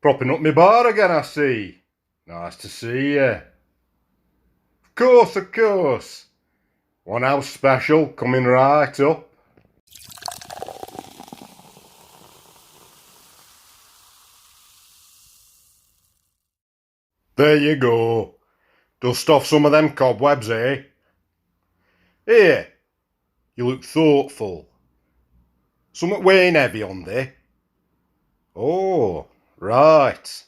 Propping up my bar again, I see. Nice to see you. Of course. One house special coming right up. There you go. Dust off some of them cobwebs, eh? Here, you look thoughtful. Somewhat weighing heavy on thee. Oh, right.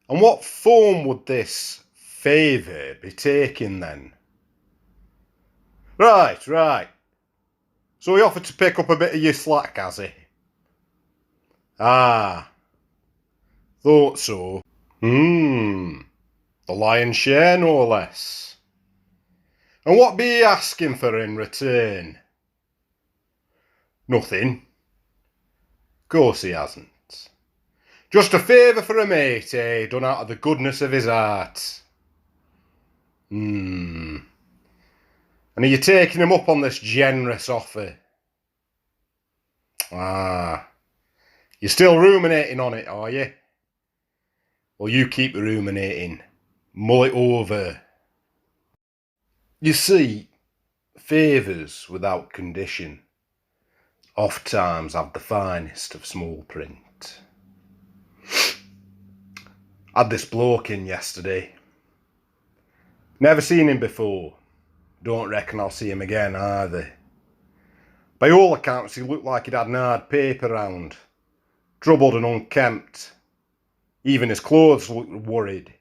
And what form would this favour be taking then? Right. So he offered to pick up a bit of your slack, has he? Ah, thought so. The lion's share, no less. And what be he asking for in return? Nothing. Course he hasn't. Just a favour for a mate, eh? Done out of the goodness of his heart. And are you taking him up on this generous offer? Ah, you're still ruminating on it, are you? Well, you keep ruminating. Mull it over. You see, favours without condition oft times have the finest of small print. Had this bloke in yesterday. Never seen him before. Don't reckon I'll see him again either. By all accounts, he looked like he'd had an hard paper round. Troubled and unkempt. Even his clothes looked worried.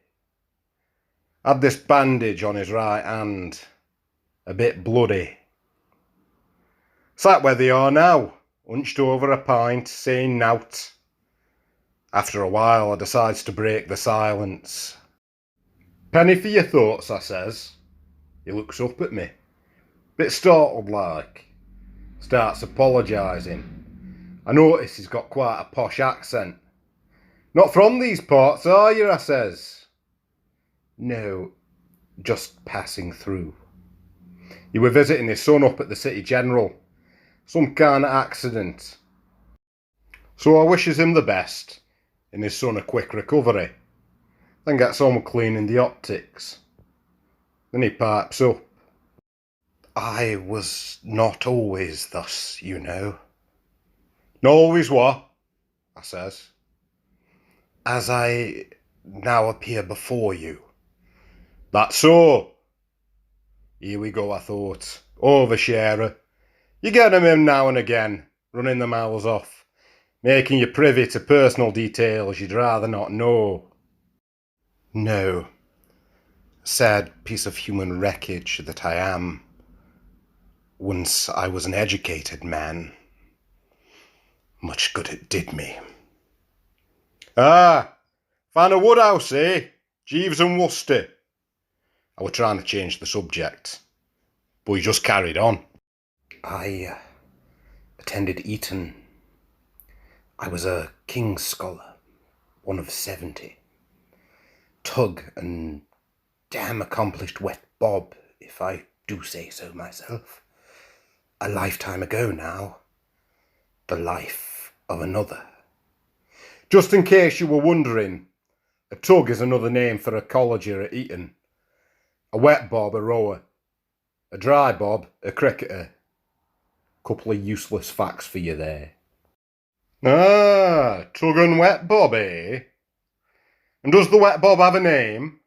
Had this bandage on his right hand. A bit bloody. Sat where they are now, hunched over a pint, saying nowt. After a while, I decides to break the silence. Penny for your thoughts, I says. He looks up at me. Bit startled like. Starts apologising. I notice he's got quite a posh accent. Not from these parts, are you? I says. No, just passing through. He were visiting his son up at the City General. Some kind of accident. So I wishes him the best, and his son a quick recovery. Then gets on with cleaning the optics. Then he pipes up. I was not always thus, you know. Not always what? I says. As I now appear before you. That's so. Here we go, I thought. Oversharer. You get 'em in now and again, running the mouths off, making you privy to personal details you'd rather not know. No. Sad piece of human wreckage that I am. Once I was an educated man. Much good it did me. Ah, found a woodhouse, eh? Jeeves and Worcester. I were trying to change the subject, but he just carried on. I attended Eton. I was a King's Scholar, one of 70. Tug and damn accomplished wet bob, if I do say so myself. A lifetime ago now. The life of another. Just in case you were wondering, a tug is another name for a colleger at Eton. A wet bob, a rower. A dry bob, a cricketer. Couple of useless facts for you there. Ah, tug and wet bob, eh? And does the wet bob have a name?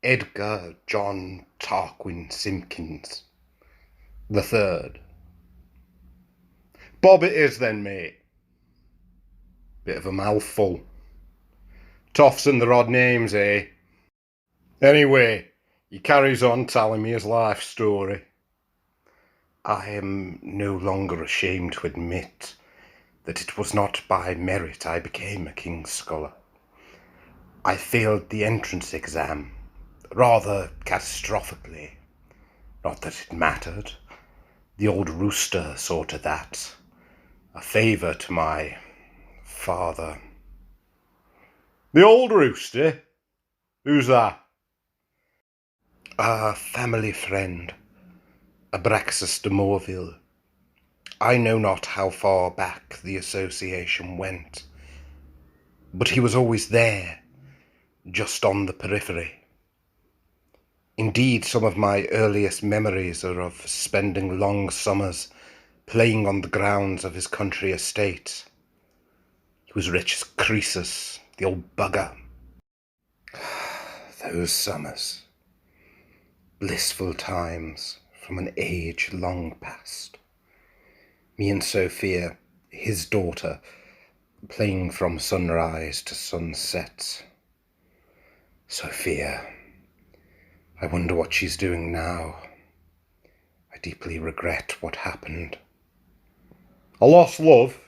Edgar John Tarquin Simpkins the third. Bob it is then, mate. Bit of a mouthful. Toffs and their odd names, eh? Anyway, he carries on telling me his life story. I am no longer ashamed to admit that it was not by merit I became a King's Scholar. I failed the entrance exam, rather catastrophically. Not that it mattered. The old Rooster saw to that. A favour to my father. The old Rooster? Who's that? A family friend. Abraxas de Morville. I know not how far back the association went, but he was always there, just on the periphery. Indeed, some of my earliest memories are of spending long summers playing on the grounds of his country estate. He was rich as Croesus, the old bugger. Those summers. Blissful times from an age long past. Me and Sophia, his daughter, playing from sunrise to sunset. Sophia, I wonder what she's doing now. I deeply regret what happened. A lost love?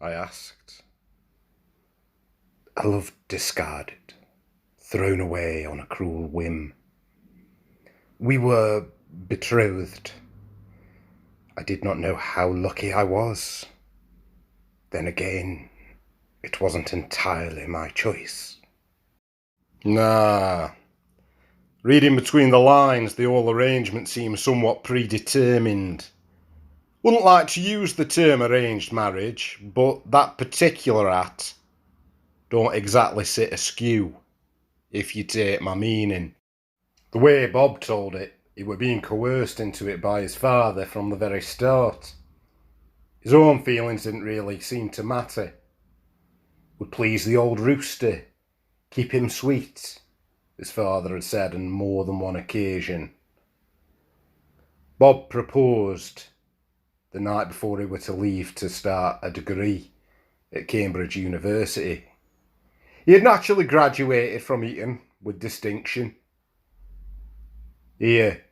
I asked. A love discarded, thrown away on a cruel whim. We were betrothed. I did not know how lucky I was. Then again, it wasn't entirely my choice. Nah. Reading between the lines, the whole arrangement seems somewhat predetermined. Wouldn't like to use the term arranged marriage, but that particular act don't exactly sit askew, if you take my meaning. The way Bob told it, he were being coerced into it by his father from the very start. His own feelings didn't really seem to matter. Would please the old Rooster, keep him sweet, his father had said on more than one occasion. Bob proposed the night before he were to leave to start a degree at Cambridge University. He had naturally graduated from Eton with distinction. Here,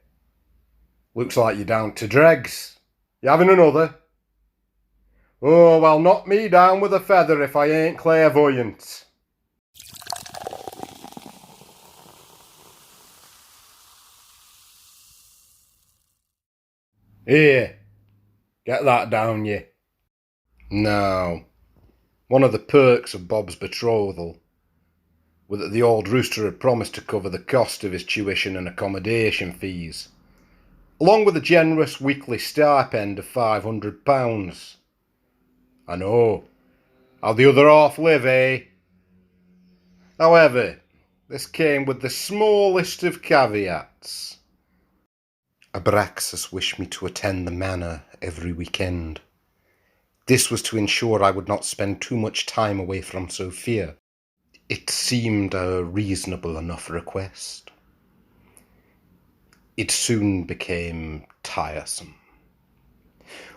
looks like you're down to dregs. You having another? Oh, well, knock me down with a feather if I ain't clairvoyant. Here, get that down you. Now, one of the perks of Bob's betrothal was that the old Rooster had promised to cover the cost of his tuition and accommodation fees, along with a generous weekly stipend of £500. I know. How'd the other half live, eh? However, this came with the smallest of caveats. Abraxas wished me to attend the manor every weekend. This was to ensure I would not spend too much time away from Sophia. It seemed a reasonable enough request. It soon became tiresome.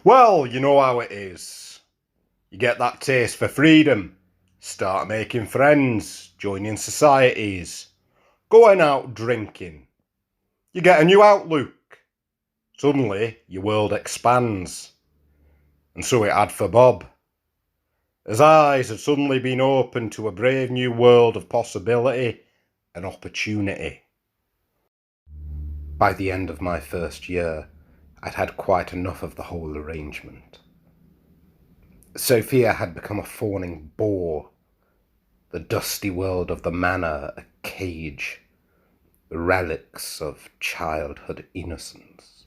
Well, you know how it is. You get that taste for freedom, start making friends, joining societies, going out drinking. You get a new outlook. Suddenly, your world expands. And so it had for Bob. His eyes had suddenly been opened to a brave new world of possibility and opportunity. By the end of my first year, I'd had quite enough of the whole arrangement. Sophia had become a fawning bore, the dusty world of the manor a cage, the relics of childhood innocence.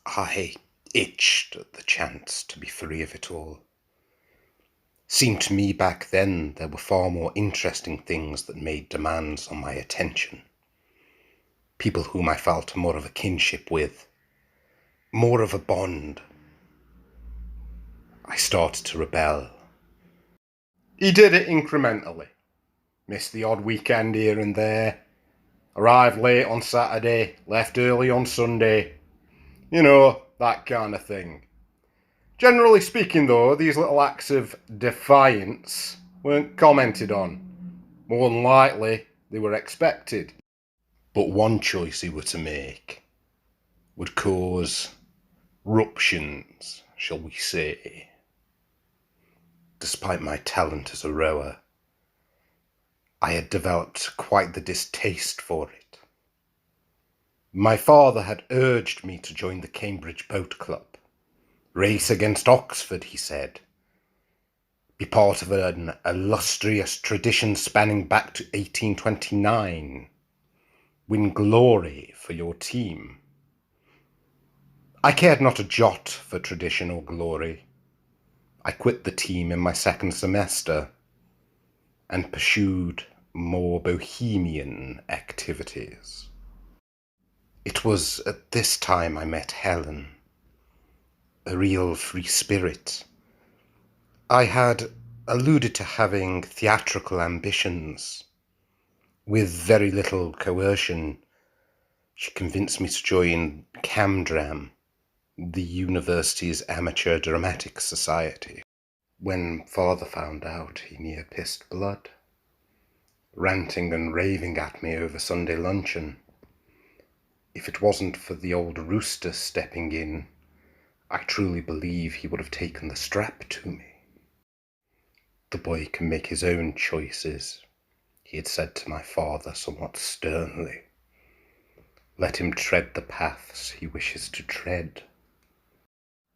I itched at the chance to be free of it all. Seemed to me back then there were far more interesting things that made demands on my attention. People whom I felt more of a kinship with, more of a bond. I started to rebel. He did it incrementally. Missed the odd weekend here and there. Arrived late on Saturday, left early on Sunday. You know, that kind of thing. Generally speaking though, these little acts of defiance weren't commented on. More than likely, they were expected. But one choice he were to make would cause ruptions, shall we say. Despite my talent as a rower, I had developed quite the distaste for it. My father had urged me to join the Cambridge Boat Club. Race against Oxford, he said. Be part of an illustrious tradition spanning back to 1829. Win glory for your team. I cared not a jot for tradition or glory. I quit the team in my second semester, and pursued more bohemian activities. It was at this time I met Helen, a real free spirit. I had alluded to having theatrical ambitions. With very little coercion, she convinced me to join Camdram, the university's amateur dramatic society. When father found out, he near pissed blood, ranting and raving at me over Sunday luncheon. If it wasn't for the old Rooster stepping in, I truly believe he would have taken the strap to me. The boy can make his own choices, he had said to my father somewhat sternly. Let him tread the paths he wishes to tread.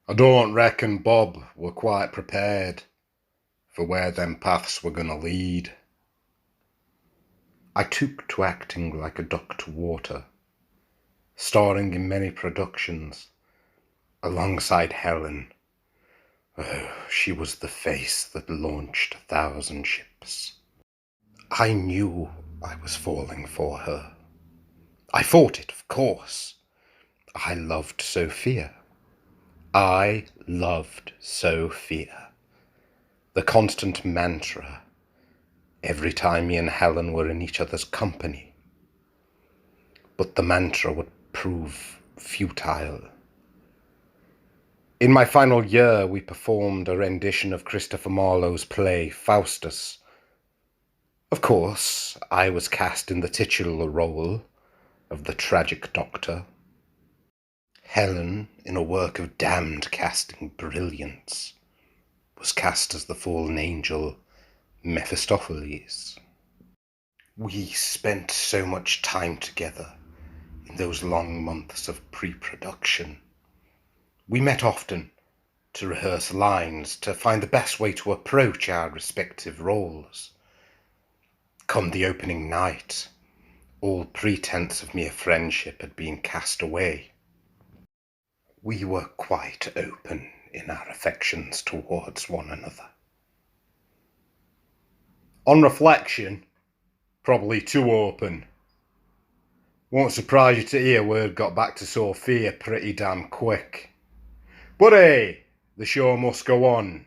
I don't reckon Bob were quite prepared for where them paths were gonna lead. I took to acting like a duck to water, starring in many productions, alongside Helen. Oh, she was the face that launched 1,000 ships. I knew I was falling for her. I fought it, of course. I loved Sophia. I loved Sophia. The constant mantra every time me and Helen were in each other's company. But the mantra would prove futile. In my final year, we performed a rendition of Christopher Marlowe's play Faustus. Of course, I was cast in the titular role of the tragic doctor. Helen, in a work of damned casting brilliance, was cast as the fallen angel Mephistopheles. We spent so much time together in those long months of pre-production. We met often to rehearse lines, to find the best way to approach our respective roles. Come the opening night, all pretense of mere friendship had been cast away. We were quite open in our affections towards one another. On reflection, probably too open. Won't surprise you to hear word got back to Sophia pretty damn quick. But hey, the show must go on.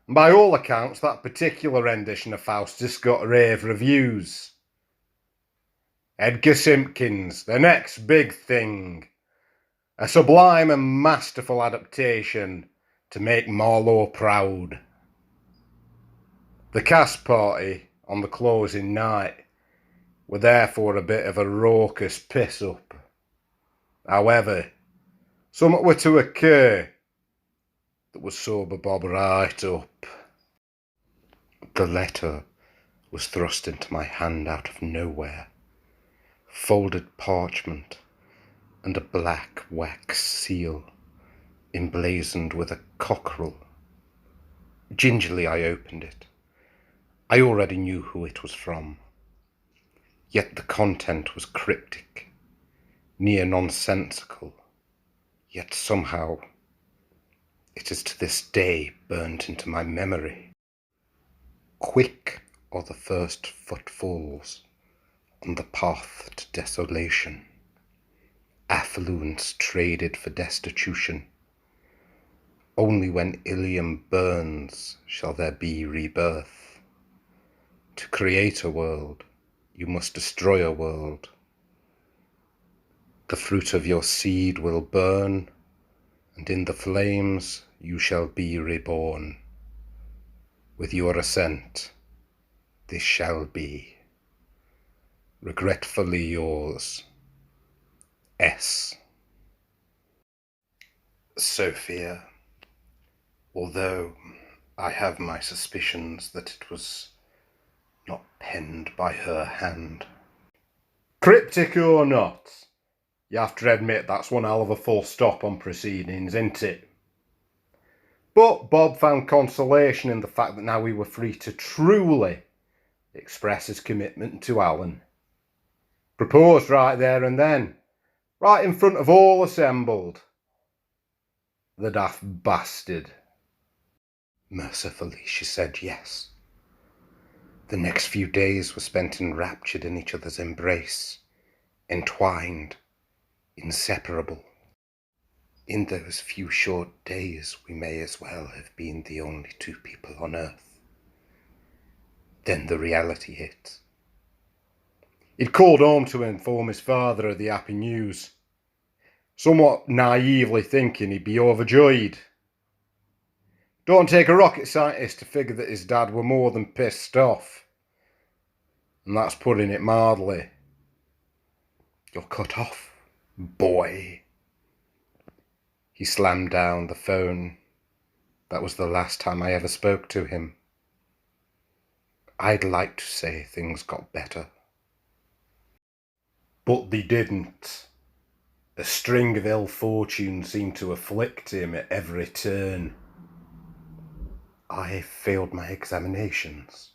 And by all accounts, that particular rendition of Faustus got rave reviews. Edgar Simpkins, the next big thing. A sublime and masterful adaptation to make Marlowe proud. The cast party on the closing night were therefore a bit of a raucous piss-up. However, something were to occur that would sober Bob right up. The letter was thrust into my hand out of nowhere. Folded parchment and a black wax seal emblazoned with a cockerel. Gingerly I opened it. I already knew who it was from. Yet the content was cryptic, near nonsensical, yet somehow it is to this day burnt into my memory. Quick are the first footfalls on the path to desolation. Affluence traded for destitution. Only when Ilium burns shall there be rebirth. To create a world, you must destroy a world. The fruit of your seed will burn, and in the flames you shall be reborn. With your assent, this shall be. Regretfully yours, S. Sophia, although I have my suspicions that it was not penned by her hand. Cryptic or not, you have to admit that's one hell of a full stop on proceedings, isn't it? But Bob found consolation in the fact that now we were free to truly express his commitment to Alan. Proposed right there and then, right in front of all assembled. The daft bastard. Mercifully she said yes. The next few days were spent enraptured in each other's embrace, entwined, inseparable. In those few short days we may as well have been the only two people on earth. Then the reality hit. He'd called home to inform his father of the happy news, somewhat naively thinking he'd be overjoyed. Don't take a rocket scientist to figure that his dad were more than pissed off. And that's putting it mildly. You're cut off, boy. He slammed down the phone. That was the last time I ever spoke to him. I'd like to say things got better. But they didn't. A string of ill fortune seemed to afflict him at every turn. I failed my examinations.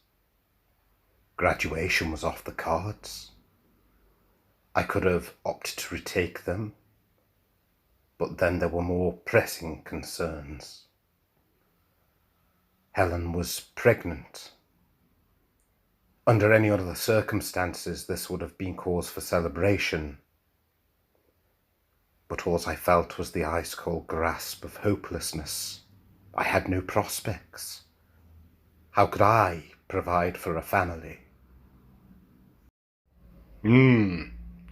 Graduation was off the cards. I could have opted to retake them, but then there were more pressing concerns. Helen was pregnant. Under any other circumstances, this would have been cause for celebration. But all I felt was the ice-cold grasp of hopelessness. I had no prospects. How could I provide for a family?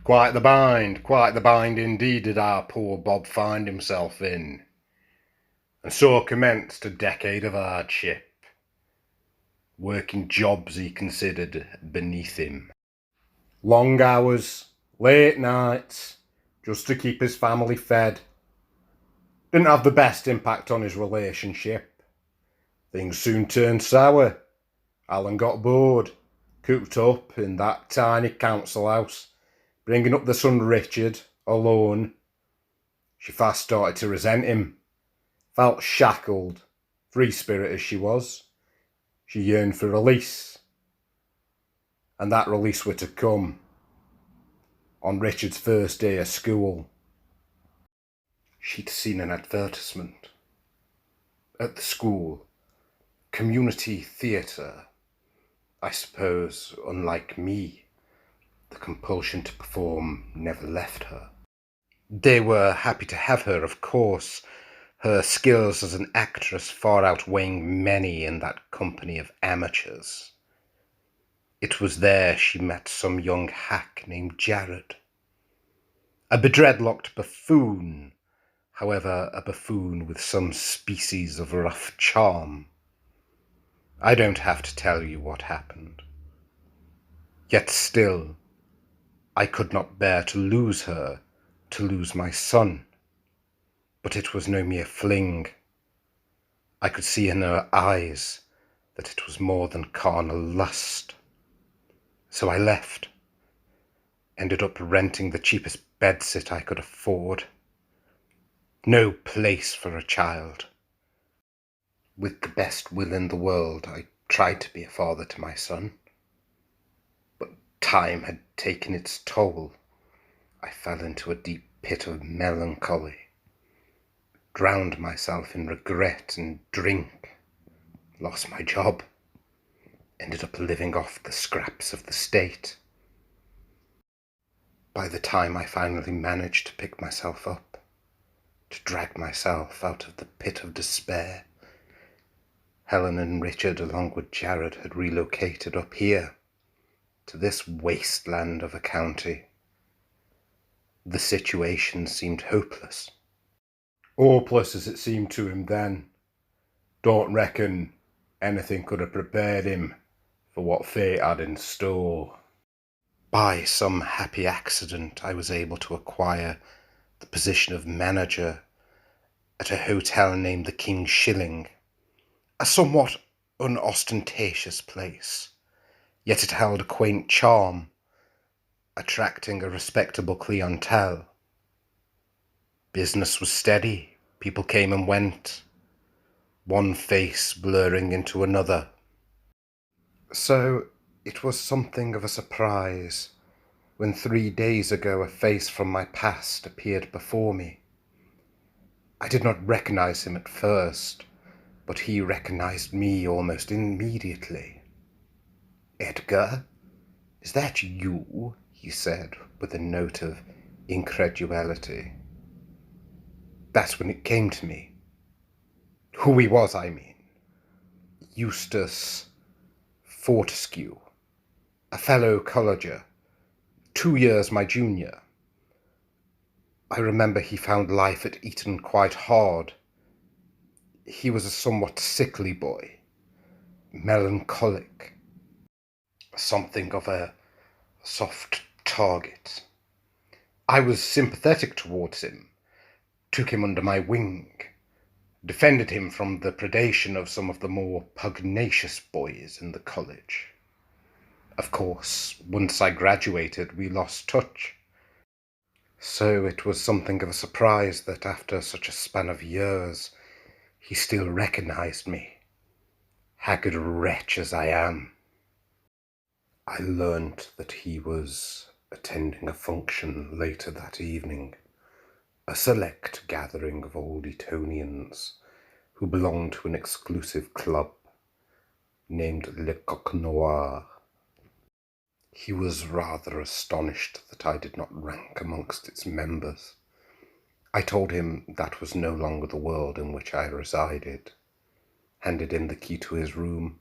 Quite the bind indeed did our poor Bob find himself in. And so commenced a decade of hardship, working jobs he considered beneath him. Long hours, late nights, just to keep his family fed. Didn't have the best impact on his relationship. Things soon turned sour. Alan got bored, cooped up in that tiny council house, bringing up the son Richard, alone. She fast started to resent him, felt shackled, free spirit as she was. She yearned for release, and that release were to come on Richard's first day of school. She'd seen an advertisement at the school, community theatre. I suppose, unlike me, the compulsion to perform never left her. They were happy to have her, of course, her skills as an actress far outweighing many in that company of amateurs. It was there she met some young hack named Jared. A bedreadlocked buffoon, however, a buffoon with some species of rough charm. I don't have to tell you what happened. Yet still, I could not bear to lose her, to lose my son. But it was no mere fling. I could see in her eyes that it was more than carnal lust. So I left, ended up renting the cheapest bedsit I could afford. No place for a child. With the best will in the world, I tried to be a father to my son. But time had taken its toll. I fell into a deep pit of melancholy, drowned myself in regret and drink, lost my job, ended up living off the scraps of the state. By the time I finally managed to pick myself up, to drag myself out of the pit of despair, Helen and Richard, along with Jared, had relocated up here, to this wasteland of a county. The situation seemed hopeless. Hopeless as it seemed to him then. Don't reckon anything could have prepared him for what fate had in store. By some happy accident, I was able to acquire the position of manager at a hotel named the King's Shilling, a somewhat unostentatious place, yet it held a quaint charm, attracting a respectable clientele. Business was steady, people came and went, one face blurring into another. So it was something of a surprise when 3 days ago a face from my past appeared before me. I did not recognize him at first, but he recognized me almost immediately. "Edgar, is that you?" he said, with a note of incredulity. That's when it came to me. Who he was, I mean. Eustace Fortescue, a fellow colleger, 2 years my junior. I remember he found life at Eton quite hard. He was a somewhat sickly boy, melancholic, something of a soft target. I was sympathetic towards him, took him under my wing, defended him from the predation of some of the more pugnacious boys in the college. Of course, once I graduated, we lost touch. So it was something of a surprise that after such a span of years, he still recognized me, haggard wretch as I am. I learnt that he was attending a function later that evening, a select gathering of old Etonians who belonged to an exclusive club named Le Coq Noir. He was rather astonished that I did not rank amongst its members. I told him that was no longer the world in which I resided, handed him the key to his room,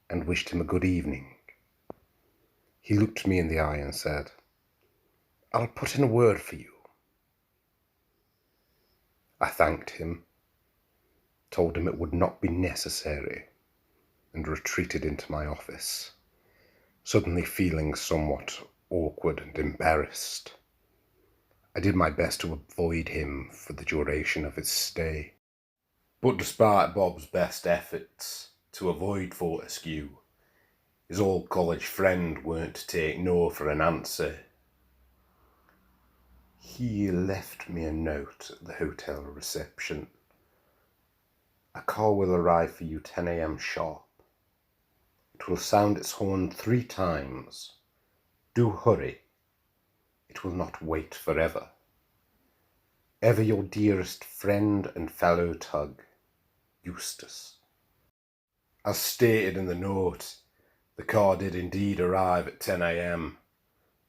and wished him a good evening. He looked me in the eye and said, "I'll put in a word for you." I thanked him, told him it would not be necessary, and retreated into my office, suddenly feeling somewhat awkward and embarrassed. I did my best to avoid him for the duration of his stay. But despite Bob's best efforts to avoid Fortescue, his old college friend weren't to take no for an answer. He left me a note at the hotel reception. "A car will arrive for you 10 a.m. sharp. It will sound its horn 3 times. Do hurry. It will not wait forever. Ever your dearest friend and fellow tug, Eustace." As stated in the note, the car did indeed arrive at 10 a.m.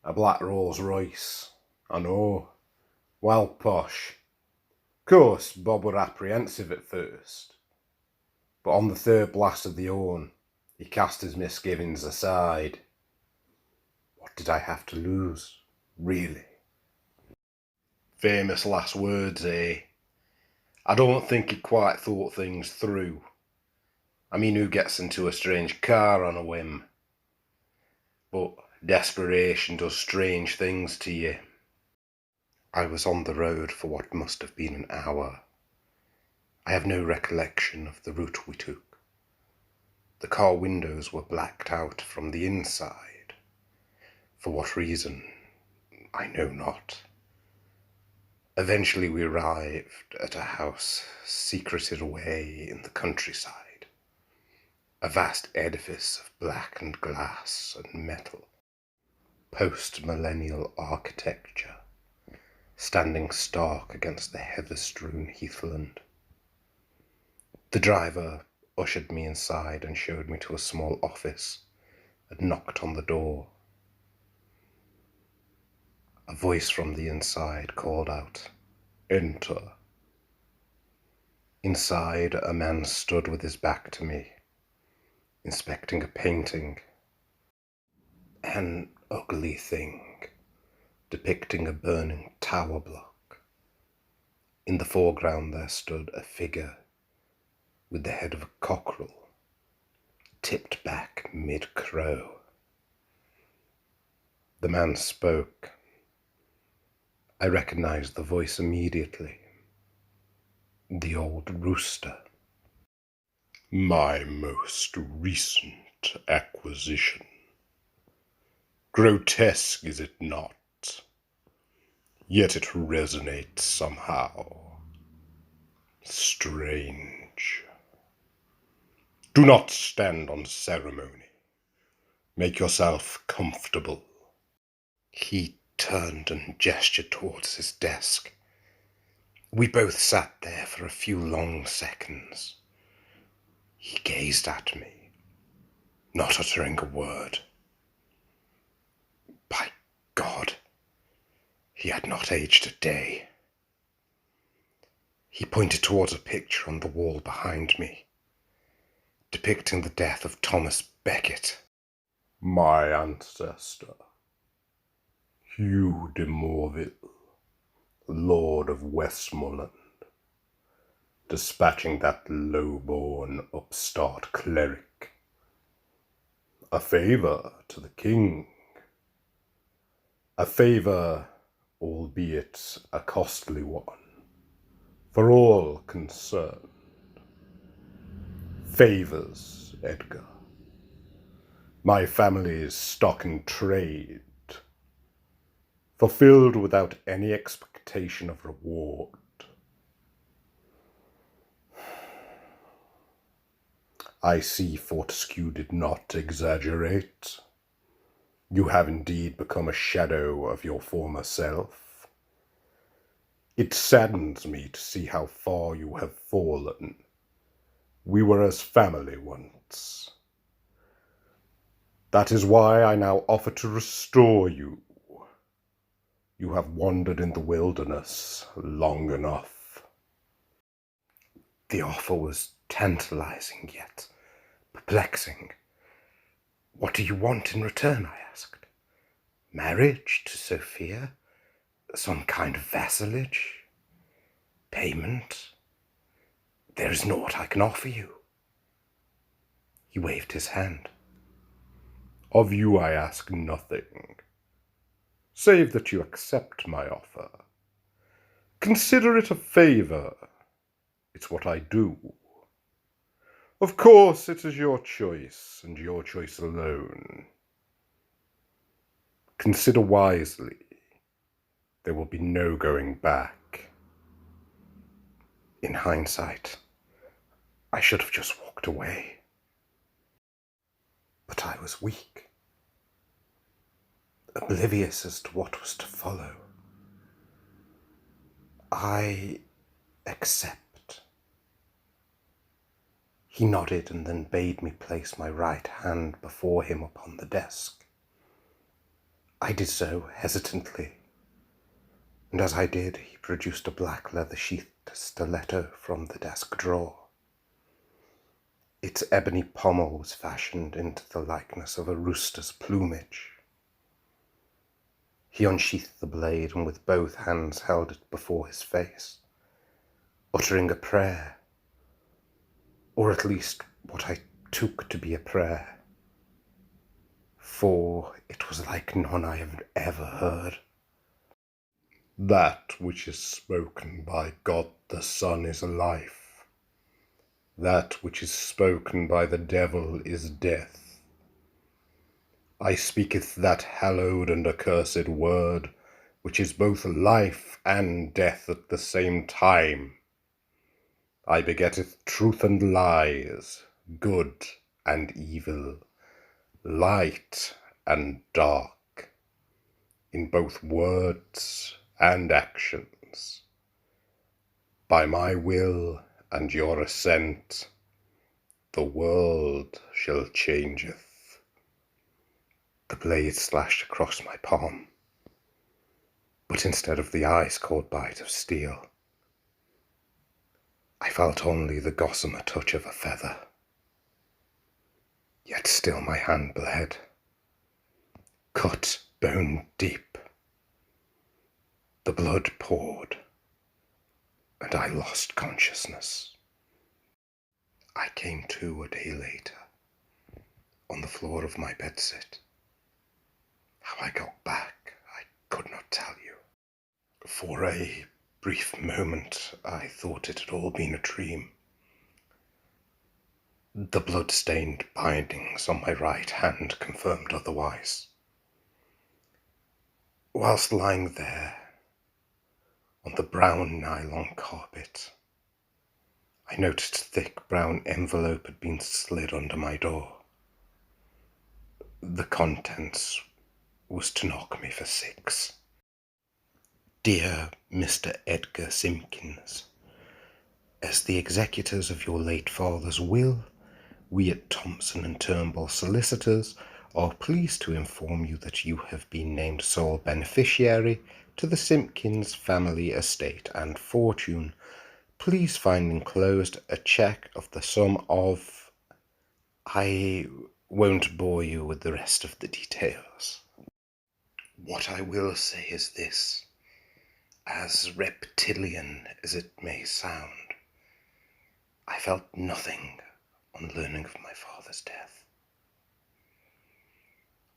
A black Rolls Royce. I know. Well posh. Of course, Bob were apprehensive at first, but on the third blast of the horn, he cast his misgivings aside. What did I have to lose, really? Famous last words, eh? I don't think he quite thought things through. I mean, who gets into a strange car on a whim? But desperation does strange things to you. I was on the road for what must have been an hour. I have no recollection of the route we took. The car windows were blacked out from the inside. For what reason, I know not. Eventually we arrived at a house secreted away in the countryside. A vast edifice of blackened glass and metal. Post-millennial architecture, standing stark against the heather-strewn heathland. The driver ushered me inside and showed me to a small office and knocked on the door. A voice from the inside called out, "Enter." Inside, a man stood with his back to me, inspecting a painting. An ugly thing, depicting a burning tower block. In the foreground there stood a figure with the head of a cockerel, tipped back mid-crow. The man spoke. I recognized the voice immediately. The old Rooster. "My most recent acquisition. Grotesque, is it not? Yet it resonates somehow. Strange. Do not stand on ceremony. Make yourself comfortable." He turned and gestured towards his desk. We both sat there for a few long seconds. He gazed at me, not uttering a word. He had not aged a day. He pointed towards a picture on the wall behind me, depicting the death of Thomas Becket, my ancestor, Hugh de Morville, Lord of Westmoreland, dispatching that low-born upstart cleric. A favour to the king. A favour, albeit a costly one, for all concerned. Favours, Edgar. My family's stock in trade, fulfilled without any expectation of reward. I see Fortescue did not exaggerate. You have indeed become a shadow of your former self. It saddens me to see how far you have fallen. We were as family once. That is why I now offer to restore you. You have wandered in the wilderness long enough. The offer was tantalizing yet perplexing. What do you want in return? I asked. Marriage to Sophia? Some kind of vassalage? Payment? There is naught I can offer you. He waved his hand. Of you I ask nothing, save that you accept my offer. Consider it a favour. It's what I do. Of course, it is your choice, and your choice alone. Consider wisely. There will be no going back. In hindsight, I should have just walked away. But I was weak, oblivious as to what was to follow. I accept. He nodded and then bade me place my right hand before him upon the desk. I did so hesitantly, and as I did, he produced a black leather-sheathed stiletto from the desk drawer. Its ebony pommel was fashioned into the likeness of a rooster's plumage. He unsheathed the blade and with both hands held it before his face, uttering a prayer, or at least what I took to be a prayer, for it was like none I have ever heard. That which is spoken by God the Son is life. That which is spoken by the devil is death. I speaketh that hallowed and accursed word, which is both life and death at the same time. I begetteth truth and lies, good and evil, light and dark, in both words and actions. By my will and your assent, the world shall changeth. The blade slashed across my palm, but instead of the ice-cold bite of steel, I felt only the gossamer touch of a feather. Yet still my hand bled, cut bone deep. The blood poured, and I lost consciousness. I came to a day later, on the floor of my bedsit. How I got back, I could not tell you. For a brief moment, I thought it had all been a dream. The blood-stained bindings on my right hand confirmed otherwise. Whilst lying there, on the brown nylon carpet, I noticed a thick brown envelope had been slid under my door. The contents was to knock me for 6. Dear Mr. Edgar Simpkins, as the executors of your late father's will, we at Thompson and Turnbull Solicitors are pleased to inform you that you have been named sole beneficiary to the Simpkins family estate and fortune. Please find enclosed a cheque of the sum of... I won't bore you with the rest of the details. What I will say is this, as reptilian as it may sound, I felt nothing on learning of my father's death.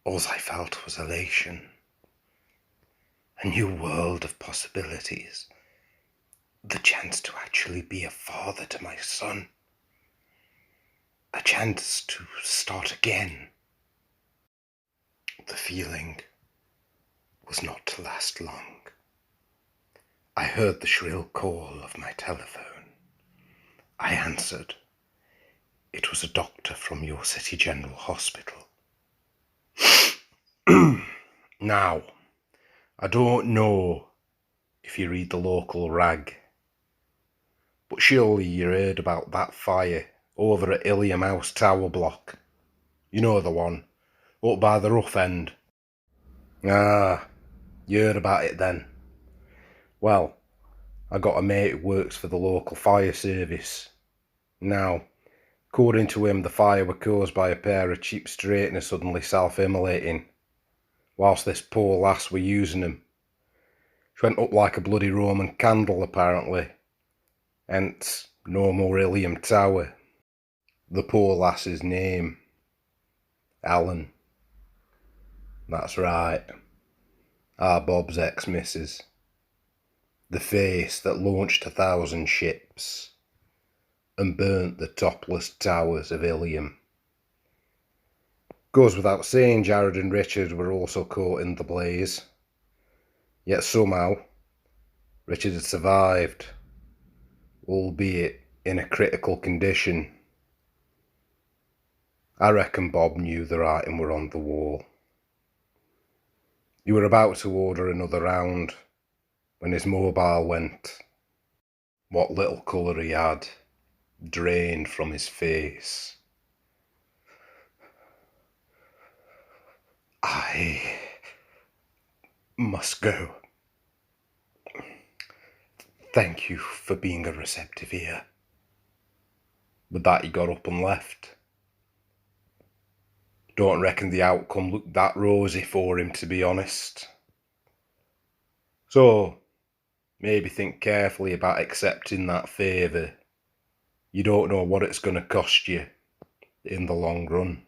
All I felt was elation, a new world of possibilities, the chance to actually be a father to my son, a chance to start again. The feeling was not to last long. I heard the shrill call of my telephone. I answered. It was a doctor from your City General Hospital. Now, I don't know if you read the local rag, but surely you heard about that fire over at Ilium House Tower Block. You know the one, up by the rough end. Ah, you heard about it then. Well, I got a mate who works for the local fire service. Now, according to him, the fire was caused by a pair of cheap straighteners suddenly self-immolating, whilst this poor lass were using them. She went up like a bloody Roman candle, apparently. Hence, no more Ilium Tower. The poor lass's name, Ellen. That's right. Our Bob's ex-missus. The face that launched 1,000 ships and burnt the topless towers of Ilium. Goes without saying Jared and Richard were also caught in the blaze. Yet somehow, Richard had survived, albeit in a critical condition. I reckon Bob knew the writing were on the wall. You were about to order another round when his mobile went. What little colour he had drained from his face. I must go. Thank you for being a receptive ear. With that he got up and left. Don't reckon the outcome looked that rosy for him, to be honest. So, maybe think carefully about accepting that favour. You don't know what it's going to cost you in the long run.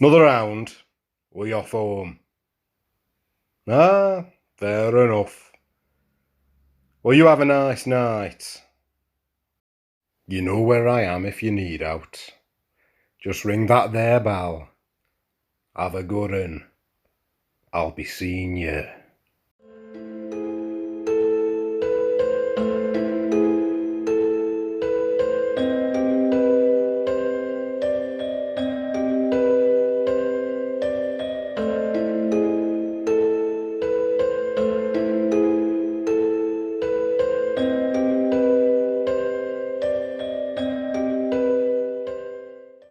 Another round, or you're off home. Ah, fair enough. Well, you have a nice night. You know where I am if you need out. Just ring that there bell. Have a good 'un. I'll be seeing you.